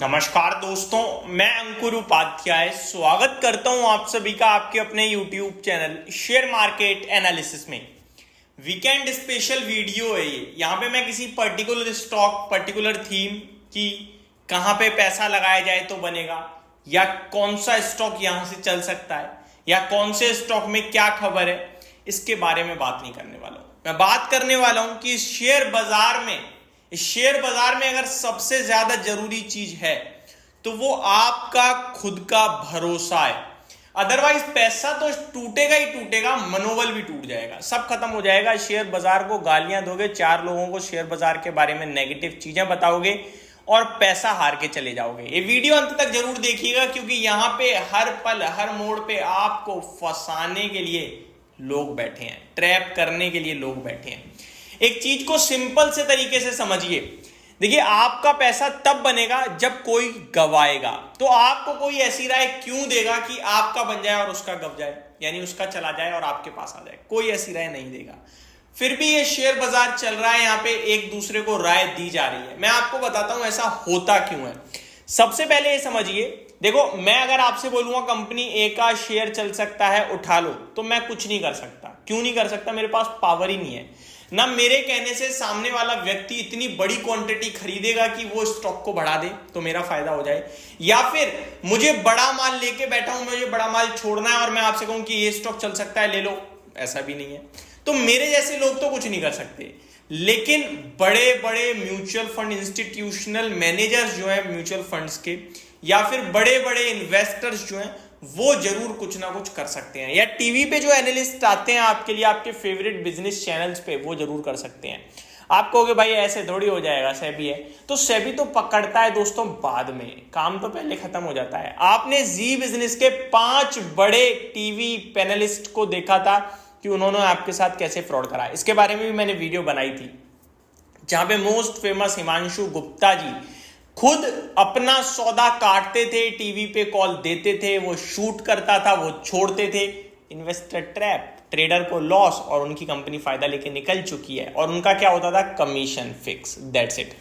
नमस्कार दोस्तों, मैं अंकुर उपाध्याय स्वागत करता हूं आप सभी का आपके अपने YouTube channel share market analysis में। वीकेंड स्पेशल वीडियो है ये। यहाँ पे मैं किसी पर्टिकुलर स्टॉक, पर्टिकुलर थीम की कहाँ पे पैसा लगाया जाए तो बनेगा, या कौन सा स्टॉक यहाँ से चल सकता है, या कौन से स्टॉक में क्या खबर है, इसके बारे में बात नहीं करने वाला हूँ। मैं बात करने वाला हूँ कि इस शेयर बाजार में अगर सबसे ज्यादा जरूरी चीज है तो वो आपका खुद का भरोसा है। अदरवाइज पैसा तो टूटेगा ही टूटेगा, मनोबल भी टूट जाएगा, सब खत्म हो जाएगा। शेयर बाजार को गालियां दोगे, चार लोगों को शेयर बाजार के बारे में नेगेटिव चीजें बताओगे और पैसा हार के चले जाओगे। ये वीडियो अंत तक जरूर देखिएगा, क्योंकि यहाँ पे हर पल हर मोड़ पे आपको फंसाने के लिए लोग बैठे हैं, ट्रैप करने के लिए लोग बैठे हैं। एक चीज को सिंपल से तरीके से समझिए। देखिए, आपका पैसा तब बनेगा जब कोई गवाएगा। तो आपको कोई ऐसी राय क्यों देगा कि आपका बन जाए और उसका गव जाए, यानी उसका चला जाए और आपके पास आ जाए? कोई ऐसी राय नहीं देगा। फिर भी ये शेयर बाजार चल रहा है, यहाँ पे एक दूसरे को राय दी जा रही है। मैं आपको बताता हूं ऐसा होता क्यों है। सबसे पहले ये समझिए, देखो, मैं अगर आपसे बोलूंगा कंपनी ए का शेयर चल सकता है, उठा लो, तो मैं कुछ नहीं कर सकता। क्यों नहीं कर सकता? मेरे पास पावर ही नहीं है ना। मेरे कहने से सामने वाला व्यक्ति इतनी बड़ी क्वांटिटी खरीदेगा कि वो स्टॉक को बढ़ा दे तो मेरा फायदा हो जाए, या फिर मुझे बड़ा माल लेके बैठा हूं, मुझे बड़ा माल छोड़ना है और मैं आपसे कहूं कि ये स्टॉक चल सकता है, ले लो, ऐसा भी नहीं है। तो मेरे जैसे लोग तो कुछ नहीं कर सकते, लेकिन बड़े बड़े म्यूचुअल फंड, इंस्टीट्यूशनल मैनेजर्स जो है म्यूचुअल फंड्स के, या फिर बड़े बड़े इन्वेस्टर्स जो हैं, वो जरूर कुछ ना कुछ कर सकते हैं। या टीवी पे जो एनालिस्ट आते हैं आपके लिए, आपके फेवरेट बिजनेस चैनल्स पे, वो जरूर कर सकते हैं। आप कहोगे भाई ऐसे थोड़ी हो जाएगा, सेबी है। तो सेबी तो पकड़ता है दोस्तों बाद में, काम तो पहले खत्म हो जाता है। आपने जी बिजनेस के 5 बड़े टीवी पैनलिस्ट को देखा था कि उन्होंने आपके साथ कैसे फ्रॉड करा। इसके बारे में भी मैंने वीडियो बनाई थी, जहां पे मोस्ट फेमस हिमांशु गुप्ता जी खुद अपना सौदा काटते थे, टीवी पे कॉल देते थे, वो शूट करता था, वो छोड़ते थे। इन्वेस्टर ट्रैप, ट्रेडर को लॉस, और उनकी कंपनी फायदा लेके निकल चुकी है। और उनका क्या होता था? Commission fix, that's it.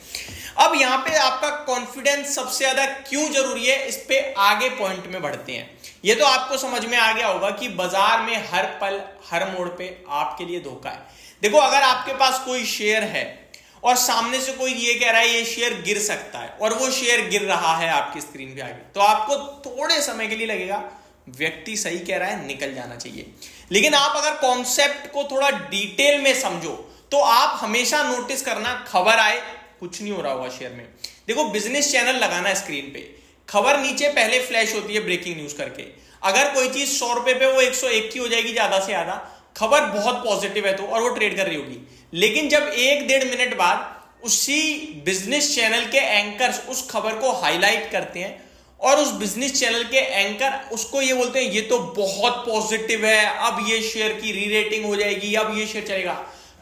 अब यहां पे आपका कॉन्फिडेंस सबसे ज्यादा क्यों जरूरी है, इस पे आगे पॉइंट में बढ़ते हैं। ये तो आपको समझ में आ गया होगा कि बाजार में हर पल हर मोड़ पे आपके लिए धोखा है। देखो, अगर आपके पास कोई शेयर है और सामने से कोई ये कह रहा है ये शेयर गिर सकता है, और वो शेयर गिर रहा है आपकी स्क्रीन पे आगे, तो आपको थोड़े समय के लिए लगेगा व्यक्ति सही कह रहा है, निकल जाना चाहिए। लेकिन आप अगर कॉन्सेप्ट को थोड़ा डिटेल में समझो तो आप हमेशा नोटिस करना, खबर आए, कुछ नहीं हो रहा होगा शेयर में। देखो, बिजनेस चैनल लगाना स्क्रीन पे, खबर नीचे पहले फ्लैश होती है ब्रेकिंग न्यूज करके। अगर कोई चीज 100 रुपए पे वो 101 की हो जाएगी ज्यादा से ज्यादा, खबर बहुत पॉजिटिव है तो, और वो ट्रेड कर रही होगी। लेकिन जब 1-1.5 मिनट बाद उसी बिजनेस चैनल के एंकर्स उस खबर को हाईलाइट करते हैं, और उस बिजनेस चैनल के एंकर उसको ये बोलते हैं ये तो बहुत पॉजिटिव है, अब ये शेयर की री रेटिंग हो जाएगी, अब ये शेयर चलेगा,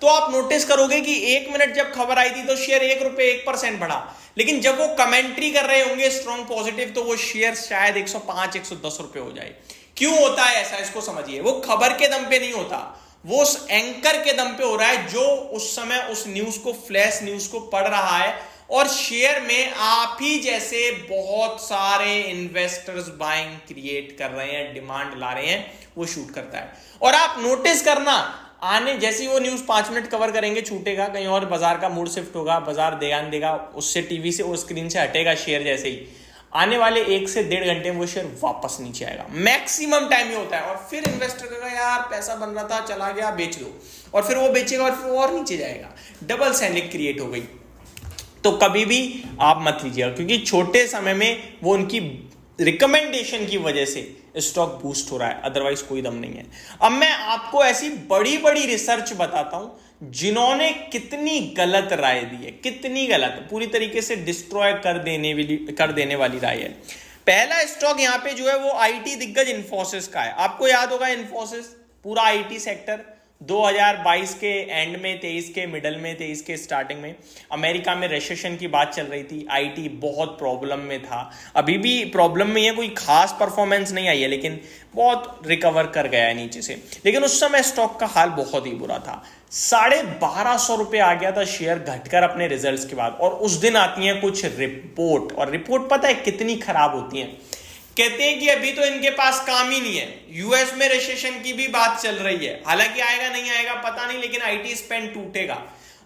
तो आप नोटिस करोगे कि 1 मिनट जब खबर आई थी तो शेयर 1 रुपए 1% बढ़ा। लेकिन जब वो कमेंट्री कर रहे होंगे स्ट्रॉन्ग पॉजिटिव, तो वो शेयर शायद 105-110 रुपए हो जाए। क्यों होता है ऐसा, इसको समझिए। वो खबर के दम पे नहीं होता, वो उस एंकर के दम पे हो रहा है जो उस समय उस न्यूज को, फ्लैश न्यूज को पढ़ रहा है, और शेयर में आप ही जैसे बहुत सारे इन्वेस्टर्स बाइंग क्रिएट कर रहे हैं, डिमांड ला रहे हैं, वो शूट करता है। और आप नोटिस करना, आने जैसे ही वो न्यूज 5 मिनट कवर करेंगे, छूटेगा कहीं और, बाजार का मूड शिफ्ट होगा, बाजार ध्यान देगा, उससे टीवी से, वो स्क्रीन से हटेगा शेयर, जैसे ही आने वाले 1 से 1.5 घंटे में वो शेयर वापस नीचे आएगा। मैक्सिमम टाइम ये होता है। और फिर इन्वेस्टर कहेगा यार पैसा बन रहा था, चला गया, बेच दो, और फिर वो बेचेगा और फिर वो और नीचे जाएगा। डबल सैंडविच क्रिएट हो गई। तो कभी भी आप मत लीजिएगा, क्योंकि छोटे समय में वो उनकी रिकमेंडेशन की वजह से स्टॉक बूस्ट हो रहा है, अदरवाइज कोई दम नहीं है। अब मैं आपको ऐसी बड़ी बड़ी रिसर्च बताता हूं जिन्होंने कितनी गलत राय दी है, कितनी गलत, पूरी तरीके से डिस्ट्रॉय कर देने वाली राय है। पहला स्टॉक यहां पे जो है वो आईटी दिग्गज इन्फोसिस का है। आपको याद होगा इन्फोसिस, पूरा आईटी सेक्टर 2022 के एंड में, 23 के मिडल में, 23 के स्टार्टिंग में अमेरिका में रिसेशन की बात चल रही थी। आईटी बहुत प्रॉब्लम में था, अभी भी प्रॉब्लम में है, कोई खास परफॉर्मेंस नहीं आई है, लेकिन बहुत रिकवर कर गया है नीचे से। लेकिन उस समय स्टॉक का हाल बहुत ही बुरा था, 1250 रुपए आ गया था शेयर घटकर अपने रिजल्ट्स के बाद। और उस दिन आती है कुछ रिपोर्ट, और रिपोर्ट पता है कितनी खराब होती है। कहते हैं कि अभी तो इनके पास काम ही नहीं है, यूएस में रिसेशन की भी बात चल रही है, हालांकि आएगा नहीं आएगा पता नहीं, लेकिन आईटी स्पेंड टूटेगा।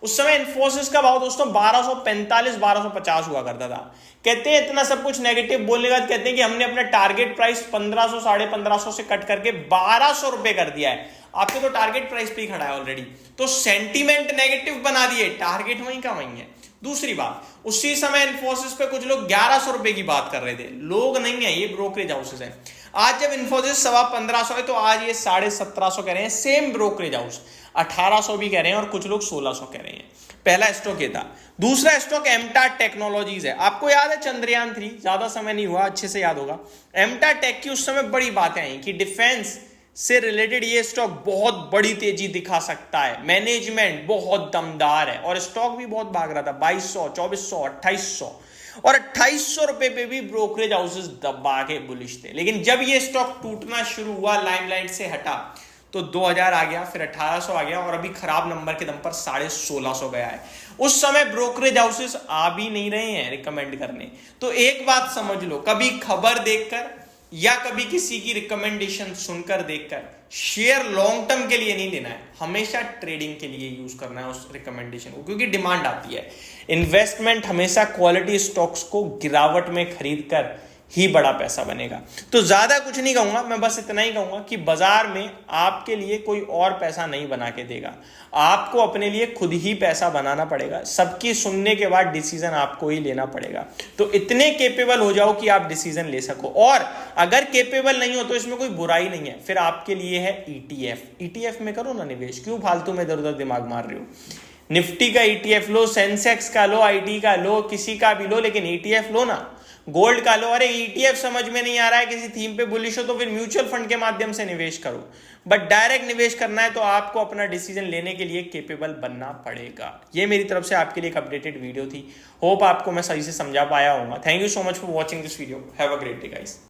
उस समय इन्फोसिस का भाव दोस्तों 1245 1250 हुआ करता था। कहते हैं इतना सब कुछ नेगेटिव बोलने के बाद कहते हैं कि हमने अपना टारगेट प्राइस 1500 1550 से कट करके 1200 रुपए कर दिया है। आपके तो टारगेट प्राइस पे ही खड़ा है ऑलरेडी, तो सेंटीमेंट नेगेटिव बना दिए, टारगेट वहीं का वहीं है। दूसरी बात, उसी समय इन्फोसिस पे कुछ लोग 1100 रुपए की बात कर रहे थे, लोग नहीं है, ये ब्रोकरेज हाउसेस हैं। आज जब इन्फोसिस 1550 है तो आज ये 1750 कह रहे हैं, सेम ब्रोकरेज हाउस 1800 भी कह रहे हैं और कुछ लोग 1600 कह रहे हैं। पहला स्टॉक ये था। दूसरा स्टॉक एमटा टेक्नोलॉजीज है। आपको याद है चंद्रयान 3, ज्यादा समय नहीं हुआ, अच्छे से याद होगा। एमटा टेक की उस समय बड़ी बातें आई कि डिफेंस से रिलेटेड ये स्टॉक बहुत बड़ी तेजी दिखा सकता है, मैनेजमेंट बहुत दमदार है, और स्टॉक भी बहुत भाग रहा था 2200 2400 2800, और 2800 रुपए पे भी ब्रोकरेज हाउसेस दबा के बुलिश थे। लेकिन जब ये स्टॉक टूटना शुरू हुआ, लाइमलाइट से हटा, तो 2000 आ गया, फिर 1800 आ गया, और अभी खराब नंबर के दम पर 1650 गया है। उस समय ब्रोकरेज हाउसेस आ भी नहीं रहे हैं रिकमेंड करने। तो एक बात समझ लो, कभी खबर देखकर या कभी किसी की रिकमेंडेशन सुनकर देखकर शेयर लॉन्ग टर्म के लिए नहीं लेना है, हमेशा ट्रेडिंग के लिए यूज करना है उस रिकमेंडेशन को, क्योंकि डिमांड आती है। इन्वेस्टमेंट हमेशा क्वालिटी स्टॉक्स को गिरावट में खरीद कर ही बड़ा पैसा बनेगा। तो ज्यादा कुछ नहीं कहूंगा, मैं बस इतना ही कहूंगा कि बाजार में आपके लिए कोई और पैसा नहीं बना के देगा, आपको अपने लिए खुद ही पैसा बनाना पड़ेगा। सबकी सुनने के बाद डिसीजन आपको ही लेना पड़ेगा। तो इतने केपेबल हो जाओ कि आप डिसीजन ले सको, और अगर केपेबल नहीं हो तो इसमें कोई बुराई नहीं है, फिर आपके लिए है ईटीएफ। ईटीएफ में करो ना निवेश, क्यों फालतू में इधर उधर दिमाग मार रहे हो। निफ्टी का ईटीएफ लो, सेंसेक्स का लो, आईटी का लो, किसी का भी लो, लेकिन ईटीएफ लो ना। गोल्ड का लो। अरे ईटीएफ समझ में नहीं आ रहा है, किसी थीम पे बुलिश हो तो फिर म्यूचुअल फंड के माध्यम से निवेश करो, बट डायरेक्ट निवेश करना है तो आपको अपना डिसीजन लेने के लिए केपेबल बनना पड़ेगा। ये मेरी तरफ से आपके लिए एक अपडेटेड वीडियो थी। होप आपको मैं सही से समझा पाया होगा। Thank you so much for watching this video. Have a great day guys.